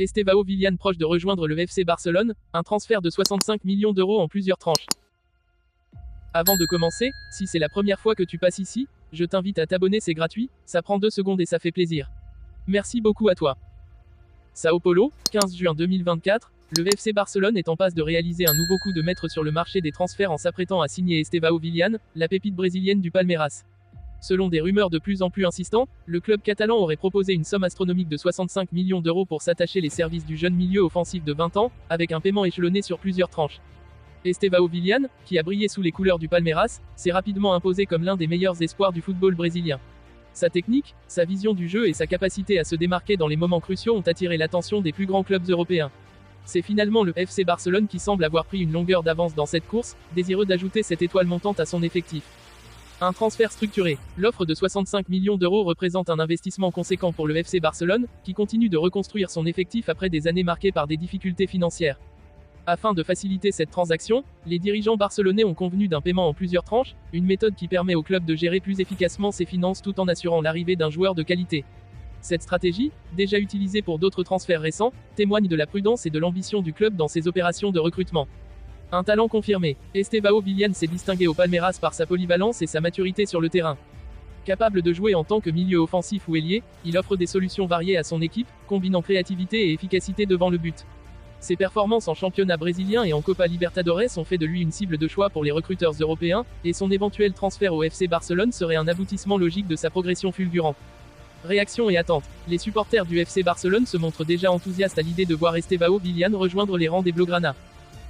Estevao Willian proche de rejoindre le FC Barcelone, un transfert de 65 millions d'euros en plusieurs tranches. Avant de commencer, si c'est la première fois que tu passes ici, je t'invite à t'abonner, c'est gratuit, ça prend 2 secondes et ça fait plaisir. Merci beaucoup à toi. Sao Paulo, 15 juin 2024, le FC Barcelone est en passe de réaliser un nouveau coup de maître sur le marché des transferts en s'apprêtant à signer Estevao Willian, la pépite brésilienne du Palmeiras. Selon des rumeurs de plus en plus insistantes, le club catalan aurait proposé une somme astronomique de 65 millions d'euros pour s'attacher les services du jeune milieu offensif de 20 ans, avec un paiement échelonné sur plusieurs tranches. Estevao Willian, qui a brillé sous les couleurs du Palmeiras, s'est rapidement imposé comme l'un des meilleurs espoirs du football brésilien. Sa technique, sa vision du jeu et sa capacité à se démarquer dans les moments cruciaux ont attiré l'attention des plus grands clubs européens. C'est finalement le FC Barcelone qui semble avoir pris une longueur d'avance dans cette course, désireux d'ajouter cette étoile montante à son effectif. Un transfert structuré. L'offre de 65 millions d'euros représente un investissement conséquent pour le FC Barcelone, qui continue de reconstruire son effectif après des années marquées par des difficultés financières. Afin de faciliter cette transaction, les dirigeants barcelonais ont convenu d'un paiement en plusieurs tranches, une méthode qui permet au club de gérer plus efficacement ses finances tout en assurant l'arrivée d'un joueur de qualité. Cette stratégie, déjà utilisée pour d'autres transferts récents, témoigne de la prudence et de l'ambition du club dans ses opérations de recrutement. Un talent confirmé, Estevao Willian s'est distingué au Palmeiras par sa polyvalence et sa maturité sur le terrain. Capable de jouer en tant que milieu offensif ou ailier, il offre des solutions variées à son équipe, combinant créativité et efficacité devant le but. Ses performances en championnat brésilien et en Copa Libertadores ont fait de lui une cible de choix pour les recruteurs européens, et son éventuel transfert au FC Barcelone serait un aboutissement logique de sa progression fulgurante. Réaction et attente. Les supporters du FC Barcelone se montrent déjà enthousiastes à l'idée de voir Estevao Willian rejoindre les rangs des Blaugrana.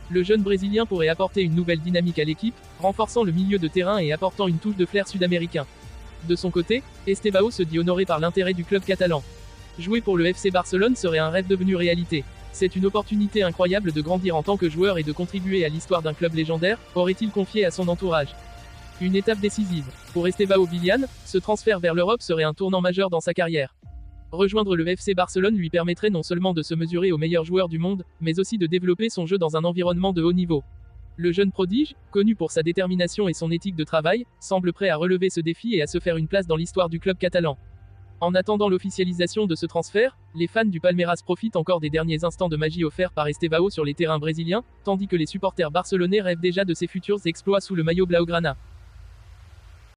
Le jeune Brésilien pourrait apporter une nouvelle dynamique à l'équipe, renforçant le milieu de terrain et apportant une touche de flair sud-américain. De son côté, Estevao se dit honoré par l'intérêt du club catalan. Jouer pour le FC Barcelone serait un rêve devenu réalité. C'est une opportunité incroyable de grandir en tant que joueur et de contribuer à l'histoire d'un club légendaire, aurait-il confié à son entourage. Une étape décisive. Pour Estevao Willian, ce transfert vers l'Europe serait un tournant majeur dans sa carrière. Rejoindre le FC Barcelone lui permettrait non seulement de se mesurer aux meilleurs joueurs du monde, mais aussi de développer son jeu dans un environnement de haut niveau. Le jeune prodige, connu pour sa détermination et son éthique de travail, semble prêt à relever ce défi et à se faire une place dans l'histoire du club catalan. En attendant l'officialisation de ce transfert, les fans du Palmeiras profitent encore des derniers instants de magie offerts par Estevao sur les terrains brésiliens, tandis que les supporters barcelonais rêvent déjà de ses futurs exploits sous le maillot blaugrana.